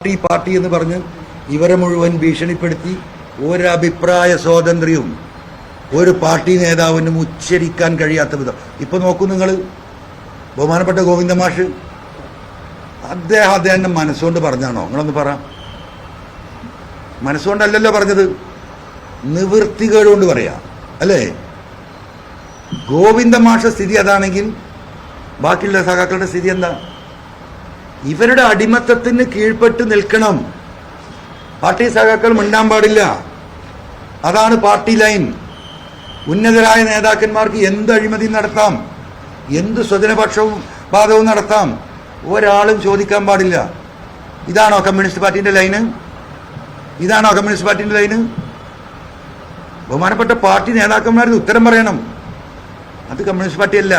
Party എന്ന് പറഞ്ഞ് ഇവരെ മുഴുവൻ ഭീഷണിപ്പെടുത്തി ഒരഭിപ്രായ സ്വാതന്ത്ര്യവും ഒരു പാർട്ടി നേതാവിനും ഉച്ചരിക്കാൻ കഴിയാത്ത വിധം. ഇപ്പൊ നോക്കൂ നിങ്ങൾ, ബഹുമാനപ്പെട്ട ഗോവിന്ദ മാഷ് അദ്ദേഹം മനസ്സുകൊണ്ട് പറഞ്ഞാണോ? നിങ്ങളൊന്ന് പറ. മനസ്സുകൊണ്ടല്ലല്ലോ പറഞ്ഞത്, നിവൃത്തികേടുകൊണ്ട് പറയാ അല്ലേ? ഗോവിന്ദ മാഷ സ്ഥിതി അതാണെങ്കിൽ ബാക്കിയുള്ള സഖാക്കളുടെ സ്ഥിതി എന്താ? ഇവരുടെ അടിമത്തത്തിന് കീഴ്പ്പെട്ട് നിൽക്കണം. പാർട്ടി സഖാക്കൾ മിണ്ടാൻ പാടില്ല. അതാണ് പാർട്ടി ലൈൻ. ഉന്നതരായ നേതാക്കന്മാർക്ക് എന്ത് അഴിമതി നടത്താം, എന്ത് സ്വജനപക്ഷവും വാദവും നടത്താം, ഒരാളും ചോദിക്കാൻ പാടില്ല. ഇതാണോ കമ്മ്യൂണിസ്റ്റ് പാർട്ടിന്റെ ലൈന്? ഇതാണോ കമ്മ്യൂണിസ്റ്റ് പാർട്ടിന്റെ ലൈന്? ബഹുമാനപ്പെട്ട പാർട്ടി നേതാക്കന്മാർ ഉത്തരം പറയണം. അത് കമ്മ്യൂണിസ്റ്റ് പാർട്ടിയല്ല.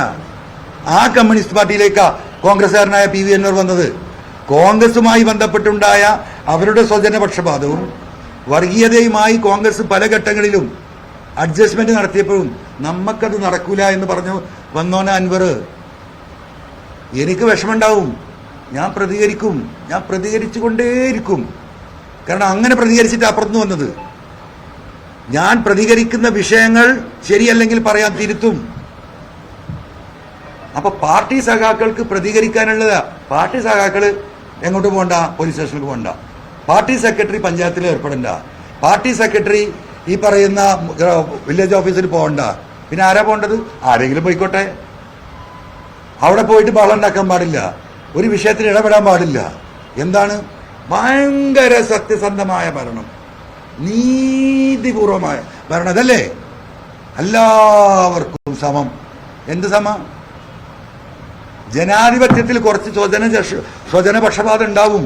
ആ കമ്മ്യൂണിസ്റ്റ് പാർട്ടിയിലേക്കാ കോൺഗ്രസ്സുകാരനായ പി വി അൻവർ വന്നത്. കോൺഗ്രസുമായി ബന്ധപ്പെട്ടുണ്ടായ അവരുടെ സ്വജനപക്ഷപാതവും വർഗീയതയുമായി കോൺഗ്രസ് പല ഘട്ടങ്ങളിലും അഡ്ജസ്റ്റ്മെന്റ് നടത്തിയപ്പോഴും നമുക്കത് നടക്കൂല എന്ന് പറഞ്ഞു വന്നോന അൻവർ. എനിക്ക് വിഷമമുണ്ടാവും, ഞാൻ പ്രതികരിക്കും, ഞാൻ പ്രതികരിച്ചുകൊണ്ടേയിരിക്കും. കാരണം അങ്ങനെ പ്രതികരിച്ചിട്ട് അപ്പുറത്തുനിന്ന് വന്നത്. ഞാൻ പ്രതികരിക്കുന്ന വിഷയങ്ങൾ ശരിയല്ലെങ്കിൽ പറയാൻ തിരുത്തും. അപ്പൊ പാർട്ടി സഖാക്കൾക്ക് പ്രതികരിക്കാനുള്ളതാ. പാർട്ടി സഖാക്കള് എങ്ങോട്ട് പോകണ്ട? പോലീസ് സ്റ്റേഷനിലേക്ക് പോകണ്ട. പാർട്ടി സെക്രട്ടറി പഞ്ചായത്തിൽ ഏർപ്പെടണ്ട. പാർട്ടി സെക്രട്ടറി ഈ പറയുന്ന വില്ലേജ് ഓഫീസിൽ പോകണ്ട. പിന്നെ ആരാ പോകേണ്ടത്? ആരെങ്കിലും പോയിക്കോട്ടെ. അവിടെ പോയിട്ട് ബഹളം ഉണ്ടാക്കാൻ പാടില്ല, ഒരു വിഷയത്തിൽ ഇടപെടാൻ പാടില്ല. എന്താണ്? ഭയങ്കര സത്യസന്ധമായ ഭരണം, നീതിപൂർവമായ ഭരണം. അതല്ലേ എല്ലാവർക്കും സമം. എന്ത് സമം? ജനാധിപത്യത്തിൽ കുറച്ച് സ്വജനപക്ഷപാതം ഉണ്ടാവും,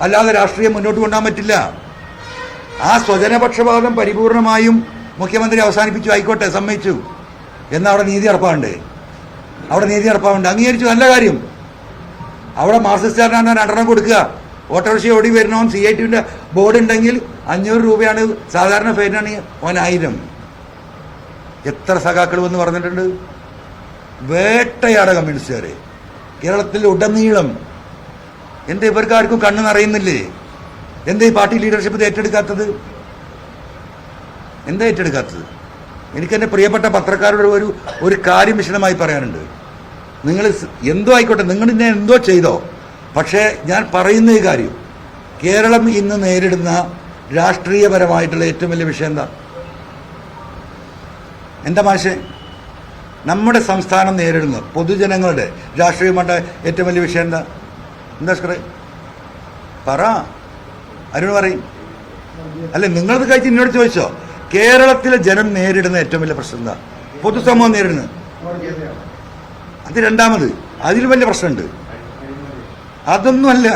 അല്ലാതെ രാഷ്ട്രീയം മുന്നോട്ട് കൊണ്ടുപോകാൻ പറ്റില്ല. ആ സ്വജനപക്ഷപാതം പരിപൂർണമായും മുഖ്യമന്ത്രി അവസാനിപ്പിച്ചു, ആയിക്കോട്ടെ, സമ്മതിച്ചു. എന്നാൽ അവിടെ നീതി നടപ്പാണ്ടേ? അവിടെ നീതി നടപ്പാവുണ്ട്, അംഗീകരിച്ചു, നല്ല കാര്യം. അവിടെ മാർക്സിസ്റ്റുകാരനാണ് 2 കൊടുക്കുക. ഓട്ടോറിക്ഷ ഓടി വരണവൻ CITന്റെ ബോർഡ് ഉണ്ടെങ്കിൽ 500 രൂപയാണ് സാധാരണ ഫൈനാണെങ്കിൽ 1000. എത്ര സഖാക്കൾ വന്ന് പറഞ്ഞിട്ടുണ്ട്? വേട്ടയാട കമ്മ്യൂണിസ്റ്റുകാരെ കേരളത്തിൽ ഉടനീളം. എന്താ ഇവർക്ക് ആർക്കും കണ്ണ് നിറയുന്നില്ലേ? എന്താ ഈ പാർട്ടി ലീഡർഷിപ്പ് ഏറ്റെടുക്കാത്തത്? എന്താ ഏറ്റെടുക്കാത്തത്? എനിക്കെന്റെ പ്രിയപ്പെട്ട പത്രക്കാരോട് ഒരു കാര്യം വിശദമായി പറയാനുണ്ട്. നിങ്ങൾ എന്തോ ആയിക്കോട്ടെ, നിങ്ങൾ ഇന്നെ എന്തോ ചെയ്തോ, പക്ഷേ ഞാൻ പറയുന്ന ഈ കാര്യം, കേരളം ഇന്ന് നേരിടുന്ന രാഷ്ട്രീയപരമായിട്ടുള്ള ഏറ്റവും വലിയ വിഷയം എന്താ മാഷേ? നമ്മുടെ സംസ്ഥാനം നേരിടുന്ന പൊതുജനങ്ങളുടെ രാഷ്ട്രീയമായിട്ട് ഏറ്റവും വലിയ വിഷയം എന്താ സ്കറേ? പറ, അരുൺ പറയും. അല്ലെ, നിങ്ങളത് കഴിച്ച് എന്നോട് ചോദിച്ചോ? കേരളത്തിലെ ജനം നേരിടുന്ന ഏറ്റവും വലിയ പ്രശ്നം എന്താ? പൊതുസമൂഹം നേരിടുന്നത്. അത് രണ്ടാമത്, അതിൽ വലിയ പ്രശ്നമുണ്ട്. അതൊന്നുമല്ല.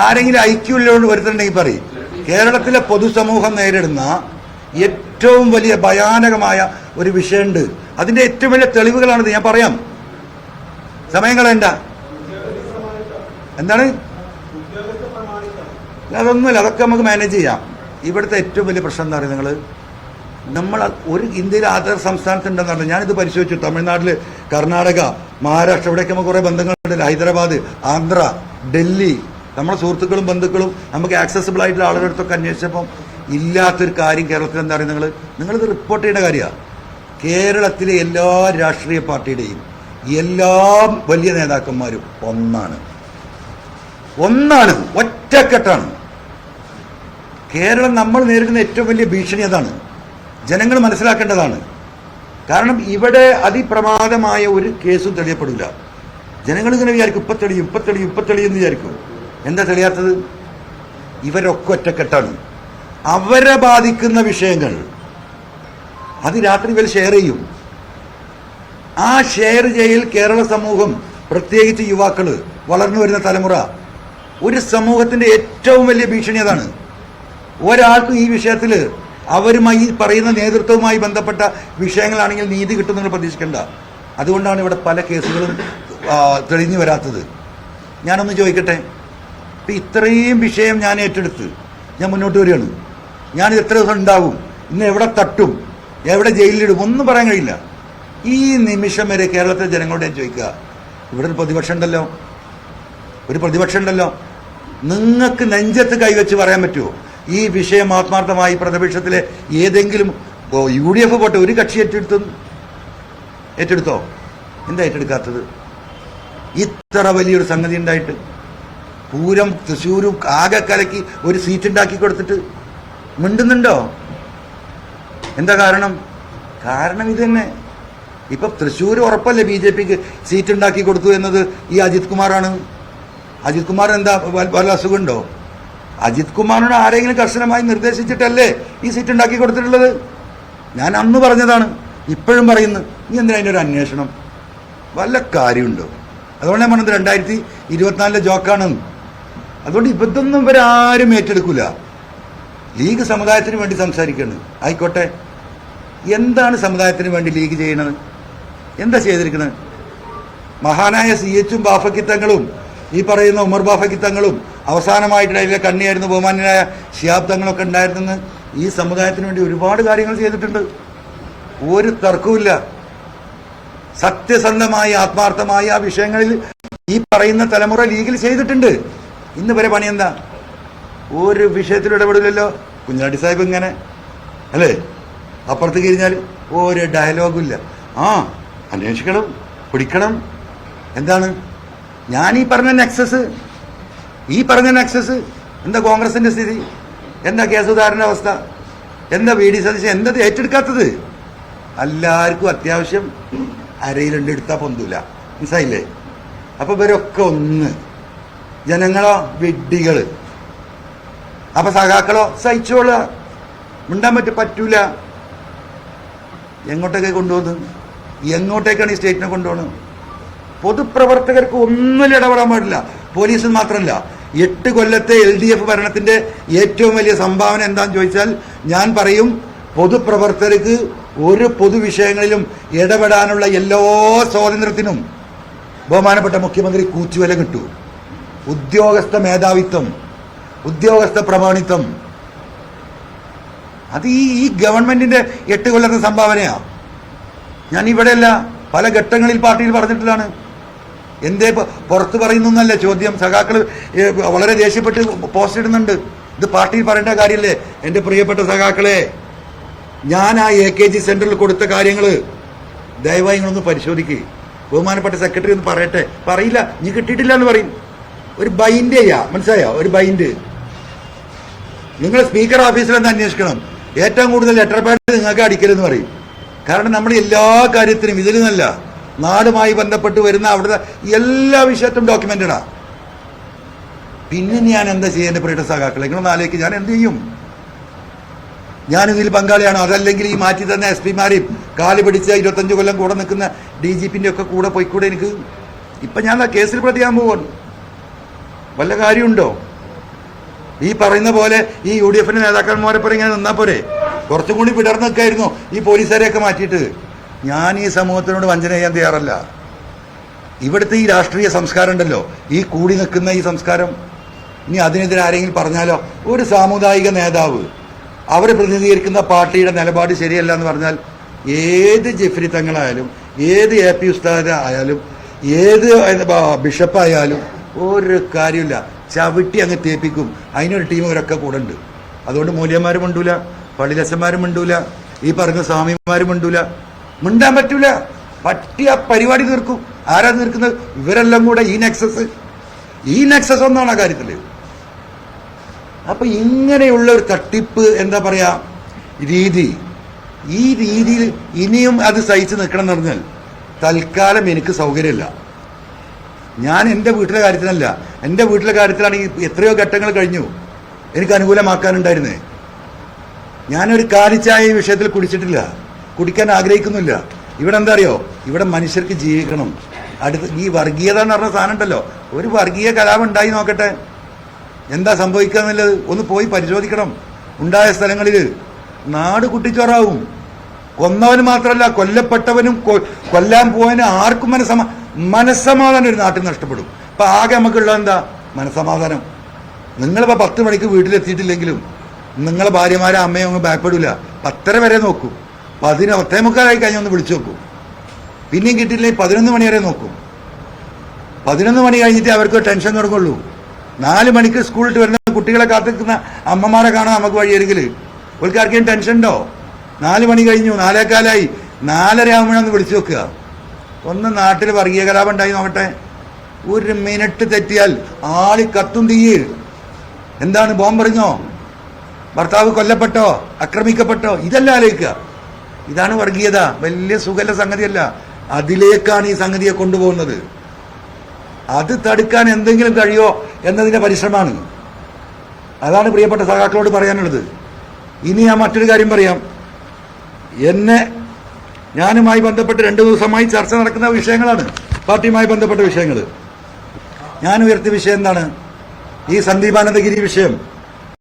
ആരെങ്കിലും ഐക്യമുള്ളതുകൊണ്ട് വരുത്തുന്നുണ്ടെങ്കിൽ പറയും. കേരളത്തിലെ പൊതുസമൂഹം നേരിടുന്ന ഏറ്റവും വലിയ ഭയാനകമായ ഒരു വിഷയമുണ്ട്. അതിന്റെ ഏറ്റവും വലിയ തെളിവുകളാണിത്. ഞാൻ പറയാം, സമയം കളയണ്ട. എന്താണ്? അതൊന്നുമില്ല, അതൊക്കെ നമുക്ക് മാനേജ് ചെയ്യാം. ഇവിടുത്തെ ഏറ്റവും വലിയ പ്രശ്നം എന്താ പറയുക? നമ്മൾ ഒരു ഇന്ത്യയിലെ ആധാർ സംസ്ഥാനത്തുണ്ടെന്ന് പറഞ്ഞു. ഞാനിത് പരിശോധിച്ചു. തമിഴ്നാട്ടിൽ, കർണാടക, മഹാരാഷ്ട്ര, ഇവിടെയൊക്കെ നമുക്ക് കുറേ ബന്ധങ്ങളുണ്ടല്ലോ. ഹൈദരാബാദ്, ആന്ധ്ര, ഡൽഹി, നമ്മുടെ സുഹൃത്തുക്കളും ബന്ധുക്കളും നമുക്ക് ആക്സസിബിൾ ആയിട്ടുള്ള ആളുകളുടെ അടുത്തൊക്കെ അന്വേഷിച്ചപ്പം ഇല്ലാത്തൊരു കാര്യം കേരളത്തിൽ എന്താ പറയുക? നിങ്ങളിത് റിപ്പോർട്ട് ചെയ്യേണ്ട കാര്യമാണ്. കേരളത്തിലെ എല്ലാ രാഷ്ട്രീയ പാർട്ടിയുടെയും എല്ലാ വലിയ നേതാക്കന്മാരും ഒന്നാണ്, ഒറ്റക്കെട്ടാണ്. കേരളം നമ്മൾ നേരിടുന്ന ഏറ്റവും വലിയ ഭീഷണി അതാണ്. ജനങ്ങൾ മനസ്സിലാക്കേണ്ടതാണ്. കാരണം ഇവിടെ അതിപ്രമാദമായ ഒരു കേസും തെളിയപ്പെടില്ല. ജനങ്ങൾ ഇങ്ങനെ വിചാരിക്കും, ഇപ്പത്തെളിയും വിചാരിക്കും. എന്താ തെളിയാത്തത്? ഇവരൊക്കെ ഒറ്റക്കെട്ടാണ്. അവരെ ബാധിക്കുന്ന വിഷയങ്ങൾ അത് രാത്രി ഇവർ ഷെയർ ചെയ്യും. ആ ഷെയർ ചെയ്യൽ കേരള സമൂഹം, പ്രത്യേകിച്ച് യുവാക്കള്, വളർന്നു വരുന്ന തലമുറ, ഒരു സമൂഹത്തിന്റെ ഏറ്റവും വലിയ ഭീഷണി അതാണ്. ഒരാൾക്കും ഈ വിഷയത്തിൽ അവരുമായി പറയുന്ന നേതൃത്വവുമായി ബന്ധപ്പെട്ട വിഷയങ്ങളാണെങ്കിൽ നീതി കിട്ടും നിങ്ങൾ പ്രതീക്ഷിക്കേണ്ട. അതുകൊണ്ടാണ് ഇവിടെ പല കേസുകളും തെളിഞ്ഞു വരാത്തത്. ഞാനൊന്ന് ചോദിക്കട്ടെ, ഇപ്പം ഇത്രയും വിഷയം ഞാൻ ഏറ്റെടുത്ത് ഞാൻ മുന്നോട്ട് വരികയാണ്. ഞാനിത് എത്ര ദിവസം ഉണ്ടാവും, ഇന്ന് എവിടെ തട്ടും, എവിടെ ജയിലിലിടും, ഒന്നും പറയാൻ കഴിയില്ല. ഈ നിമിഷം വരെ കേരളത്തിലെ ജനങ്ങളോട് ഞാൻ ചോദിക്കുക, ഇവിടെ ഒരു പ്രതിപക്ഷം ഉണ്ടല്ലോ. നിങ്ങൾക്ക് നെഞ്ചത്ത് കൈവച്ച് പറയാൻ പറ്റുമോ ഈ വിഷയം ആത്മാർത്ഥമായി പ്രതിപക്ഷത്തിലെ ഏതെങ്കിലും UDF പോട്ടെ ഒരു കക്ഷി ഏറ്റെടുത്തോ? എന്താ ഏറ്റെടുക്കാത്തത്? ഇത്ര വലിയൊരു സംഗതി ഉണ്ടായിട്ട് പൂരം തൃശ്ശൂരും ആകെ കലക്കി ഒരു സീറ്റ് ഉണ്ടാക്കി കൊടുത്തിട്ട് മിണ്ടുന്നുണ്ടോ? എന്താ കാരണം ഇത് തന്നെ. ഇപ്പൊ തൃശ്ശൂർ ഉറപ്പല്ലേ BJPക്ക് സീറ്റ് ഉണ്ടാക്കി കൊടുത്തു എന്നത് ഈ അജിത് കുമാറാണ്. അജിത് കുമാർ എന്താ വല്ല അസുഖമുണ്ടോ? അജിത് കുമാറിനോട് ആരെങ്കിലും കർശനമായി നിർദ്ദേശിച്ചിട്ടല്ലേ ഈ സീറ്റ് ഉണ്ടാക്കി കൊടുത്തിട്ടുള്ളത്? ഞാൻ അന്ന് പറഞ്ഞതാണ്, ഇപ്പോഴും പറയുന്നു. നീ എന്തിനാ അതിൻ്റെ ഒരു അന്വേഷണം? വല്ല കാര്യമുണ്ടോ? അതുകൊണ്ട് ഞാൻ പറഞ്ഞത് 2024 ജോക്കാണ്. അതുകൊണ്ട് ഇതൊന്നും ഇവരാരും ഏറ്റെടുക്കില്ല. ലീഗ് സമുദായത്തിന് വേണ്ടി സംസാരിക്കണം, ആയിക്കോട്ടെ. എന്താണ് സമുദായത്തിന് വേണ്ടി ലീഗ് ചെയ്യണത്? എന്താ ചെയ്തിരിക്കുന്നത്? മഹാനായ CH ബാഫക്കിത്തങ്ങളും ഈ പറയുന്ന ഉമർ ബാഫക്കിത്തങ്ങളും അവസാനമായിട്ട് അതിലെ കണ്ണിയായിരുന്നു ബഹുമാന്യനായ ശിഹാബ് തങ്ങളൊക്കെ ഉണ്ടായിരുന്നെന്ന് ഈ സമുദായത്തിന് വേണ്ടി ഒരുപാട് കാര്യങ്ങൾ ചെയ്തിട്ടുണ്ട്. ഒരു തർക്കവുമില്ല. സത്യസന്ധമായി ആത്മാർത്ഥമായി ആ വിഷയങ്ങളിൽ ഈ പറയുന്ന തലമുറ ലീഗിൽ ചെയ്തിട്ടുണ്ട്. ഇന്ന് വരെ പണി എന്താ? ഒരു വിഷയത്തിലും ഇടപെടില്ലല്ലോ. കുഞ്ഞാടി സാഹിബ് ഇങ്ങനെ അല്ലേ, അപ്പുറത്ത് കഴിഞ്ഞാൽ ഒരു ഡയലോഗും ഇല്ല. അന്വേഷിക്കണം, പിടിക്കണം. എന്താണ് ഞാൻ ഈ പറഞ്ഞ നെക്സസ് എന്താ കോൺഗ്രസിന്റെ സ്ഥിതി? എന്താ കെ സുധാകരന്റെ അവസ്ഥ? എന്താ VD സതീശൻ എന്താ ഏറ്റെടുക്കാത്തത്? എല്ലാവർക്കും അത്യാവശ്യം അരയിലുണ്ട്, എടുത്താൽ പൊന്തൂല. മനസ്സിലായില്ലേ? അപ്പൊ ഇവരൊക്കെ ഒന്ന്, ജനങ്ങളോ വിഡ്ഢികള്. അപ്പൊ സഖാക്കളോ സഹിച്ചോളുക, മിണ്ടാൻ പറ്റൂല. എങ്ങോട്ടൊക്കെ കൊണ്ടുപോകുന്നത്? എങ്ങോട്ടേക്കാണ് ഈ സ്റ്റേറ്റിനെ കൊണ്ടുപോകുന്നത്? പൊതുപ്രവർത്തകർക്ക് ഒന്നിലും ഇടപെടാൻ പാടില്ല. പോലീസിൽ മാത്രമല്ല, 8 കൊല്ലത്തെ LDF ഭരണത്തിന്റെ ഏറ്റവും വലിയ സംഭാവന എന്താണെന്ന് ചോദിച്ചാൽ ഞാൻ പറയും, പൊതുപ്രവർത്തകർക്ക് ഒരു പൊതുവിഷയങ്ങളിലും ഇടപെടാനുള്ള എല്ലാ സ്വാതന്ത്ര്യത്തിനും ബഹുമാനപ്പെട്ട മുഖ്യമന്ത്രി കൂച്ചുവില കിട്ടൂ. ഉദ്യോഗസ്ഥ മേധാവിത്വം, ഉദ്യോഗസ്ഥ പ്രമാണിത്വം, അത് ഈ ഗവൺമെന്റിന്റെ 8 കൊല്ലത്തെ സംഭാവനയാ. ഞാൻ ഇവിടെയല്ല, പല ഘട്ടങ്ങളിൽ പാർട്ടിയിൽ പറഞ്ഞിട്ടുള്ളതാണ്. എന്തേ പുറത്ത് പറയുന്നല്ല ചോദ്യം. സഖാക്കൾ വളരെ ദേഷ്യപ്പെട്ട് പോസ്റ്റ് ഇടുന്നുണ്ട്. ഇത് പാർട്ടിയിൽ പറയേണ്ട കാര്യമല്ലേ? എൻ്റെ പ്രിയപ്പെട്ട സഖാക്കളെ, ഞാൻ ആ AKG സെന്ററിൽ കൊടുത്ത കാര്യങ്ങൾ ദയവായി നിങ്ങളൊന്ന് പരിശോധിക്കുക. ബഹുമാനപ്പെട്ട സെക്രട്ടറി ഒന്ന് പറയട്ടെ. പറയില്ല, നീ കിട്ടിയിട്ടില്ല എന്ന് പറയും. ഒരു ബൈൻഡ് ചെയ്യാ, മനസ്സിലായോ? ഒരു ബൈൻഡ്. നിങ്ങൾ സ്പീക്കർ ഓഫീസിൽ നിന്ന് അന്വേഷിക്കണം. ഏറ്റവും കൂടുതൽ ലെറ്റർ പാഡ് നിങ്ങൾക്ക് അടിക്കരുതെന്ന് പറയും. കാരണം നമ്മൾ എല്ലാ കാര്യത്തിനും ഇതിൽ നിന്നല്ല, നാടുമായി ബന്ധപ്പെട്ട് വരുന്ന അവിടുത്തെ എല്ലാ വിഷയത്തും ഡോക്യുമെന്റഡാ. പിന്നെ ഞാൻ എന്താ ചെയ്യേണ്ട പ്രിയപ്പെട്ട സഖാക്കളെ? നിങ്ങളൊന്ന് ആലോചിക്കുക, ഞാൻ എന്ത് ചെയ്യും? ഞാനിതിൽ പങ്കാളിയാണോ? അതല്ലെങ്കിൽ ഈ മാറ്റി തന്ന SP മാരെയും കാല് പിടിച്ച 25 കൊല്ലം കൂടെ നിൽക്കുന്ന DGPന്റെ ഒക്കെ കൂടെ പോയിക്കൂടെ എനിക്ക്? ഇപ്പൊ ഞാൻ കേസിൽ പ്രതിയാൻ പോവാണ്. വല്ല കാര്യമുണ്ടോ? ഈ പറയുന്ന പോലെ ഈ UDFന്റെ നേതാക്കന്മാരെപ്പോ ഇങ്ങനെ നിന്നാ പോരെ? കുറച്ചും കൂടി വിടർന്നൊക്കെയായിരുന്നു ഈ പോലീസുകാരെയൊക്കെ മാറ്റിയിട്ട്. ഞാൻ ഈ സമൂഹത്തിനോട് വഞ്ചന ചെയ്യാൻ തയ്യാറല്ല. ഇവിടുത്തെ ഈ രാഷ്ട്രീയ സംസ്കാരം ഉണ്ടല്ലോ, ഈ കൂടി നിൽക്കുന്ന ഈ സംസ്കാരം, ഇനി അതിനെതിരെ ആരെങ്കിലും പറഞ്ഞാലോ, ഒരു സാമുദായിക നേതാവ് അവർ പ്രതിനിധീകരിക്കുന്ന പാർട്ടിയുടെ നിലപാട് ശരിയല്ല എന്ന് പറഞ്ഞാൽ ഏത് ജെഫ്രി തങ്ങളായാലും, ഏത് AP ഉസ്താദ് ആയാലും, ഏത് ബിഷപ്പായാലും ഒരു കാര്യമില്ല, ചവിട്ടി അങ്ങ് തേപ്പിക്കും. അതിനൊരു ടീം ഇവരൊക്കെ കൂടെ ഉണ്ട്. അതുകൊണ്ട് മൂല്യന്മാരും മിണ്ടൂല, പള്ളിലച്ചന്മാരും മിണ്ടൂല, ഈ പറഞ്ഞ സ്വാമിമാരും മിണ്ടൂല. മിണ്ടാൻ പറ്റൂല. പറ്റിയ പരിപാടി തീർക്കും. ആരാ തീർക്കുന്നത്? ഇവരെല്ലാം കൂടെ ഈ നെക്സസ് ഒന്നാണ് ആ കാര്യത്തില്. അപ്പൊ ഇങ്ങനെയുള്ള ഒരു തട്ടിപ്പ് എന്താ പറയാ രീതി, ഈ രീതിയിൽ ഇനിയും അത് സഹിച്ച് നിൽക്കണം എന്ന് പറഞ്ഞാൽ തൽക്കാലം എനിക്ക് സൗകര്യമില്ല. ഞാൻ എൻ്റെ വീട്ടിലെ കാര്യത്തിനല്ല, എൻ്റെ വീട്ടിലെ കാര്യത്തിലാണെങ്കിൽ എത്രയോ ഘട്ടങ്ങൾ കഴിഞ്ഞു എനിക്ക് അനുകൂലമാക്കാനുണ്ടായിരുന്നേ. ഞാനൊരു കാലിച്ചായ ഈ വിഷയത്തിൽ കുടിച്ചിട്ടില്ല, കുടിക്കാൻ ആഗ്രഹിക്കുന്നില്ല. ഇവിടെ എന്താ അറിയോ, ഇവിടെ മനുഷ്യർക്ക് ജീവിക്കണം. ഈ വർഗീയത എന്ന് പറഞ്ഞ സാധനം ഉണ്ടല്ലോ, ഒരു വർഗീയ കലാപം ഉണ്ടായി നോക്കട്ടെ, എന്താ സംഭവിക്കുക എന്നുള്ളത് ഒന്ന് പോയി പരിശോധിക്കണം. ഉണ്ടായ സ്ഥലങ്ങളിൽ നാട് കുട്ടിച്ചോറാവും. കൊന്നവന് മാത്രമല്ല, കൊല്ലപ്പെട്ടവനും കൊല്ലാൻ പോയവനും ആർക്കും മനസ്സമാധാനം ഒരു നാട്ടിൽ നഷ്ടപ്പെടും. ഇപ്പൊ ആകെ നമുക്കുള്ള എന്താ? മനസ്സമാധാനം. നിങ്ങളിപ്പോ 10 മണിക്ക് വീട്ടിലെത്തിയിട്ടില്ലെങ്കിലും നിങ്ങളെ ഭാര്യമാരെ അമ്മയും അങ്ങ് ബാക്ക്പ്പെടില്ല. 10:30 വരെ നോക്കും. 10:45 കഴിഞ്ഞ് ഒന്ന് വിളിച്ചു നോക്കും. പിന്നെയും കിട്ടിയില്ലെങ്കിൽ 11 മണി വരെ നോക്കും. 11 മണി കഴിഞ്ഞിട്ട് അവർക്ക് ടെൻഷൻ തുടങ്ങുള്ളൂ. 4 മണിക്ക് സ്കൂളിൽ വരുന്ന കുട്ടികളെ കാത്തിക്കുന്ന അമ്മമാരെ കാണാൻ നമുക്ക് വഴിയരികിൽ അവർക്ക് ആർക്കെങ്കിലും ടെൻഷൻ ഉണ്ടോ? 4 മണി കഴിഞ്ഞു, 4:15, 4:30 ആകുമ്പോഴൊന്ന് വിളിച്ചു വെക്കുക. ഒന്ന് നാട്ടിൽ വർഗീയ കലാപം ഉണ്ടായി നോക്കട്ടെ. 1 മിനിറ്റ് തെറ്റിയാൽ ആളി കത്തും തീയ്. എന്താണ്, ബോംബെറിഞ്ഞോ, ഭർത്താവ് കൊല്ലപ്പെട്ടോ, ആക്രമിക്കപ്പെട്ടോ? ഇതല്ല ആലോചിക്കുക. ഇതാണ് വർഗീയത. വലിയ സുഖല്ല സംഗതിയല്ല. അതിലേക്കാണ് ഈ സംഗതിയെ കൊണ്ടുപോകുന്നത്. അത് തടുക്കാൻ എന്തെങ്കിലും കഴിയോ എന്നതിന്റെ പരിശ്രമമാണ്. അതാണ് പ്രിയപ്പെട്ട സഖാക്കളോട് പറയാനുള്ളത്. ഇനി ഞാൻ മറ്റൊരു കാര്യം പറയാം. ഞാനുമായി ബന്ധപ്പെട്ട് 2 ദിവസമായി ചർച്ച നടക്കുന്ന വിഷയങ്ങളാണ്, പാർട്ടിയുമായി ബന്ധപ്പെട്ട വിഷയങ്ങൾ. ഞാൻ ഉയർത്തിയ വിഷയം എന്താണ്? ഈ സന്ദീപാനന്ദഗിരി വിഷയം.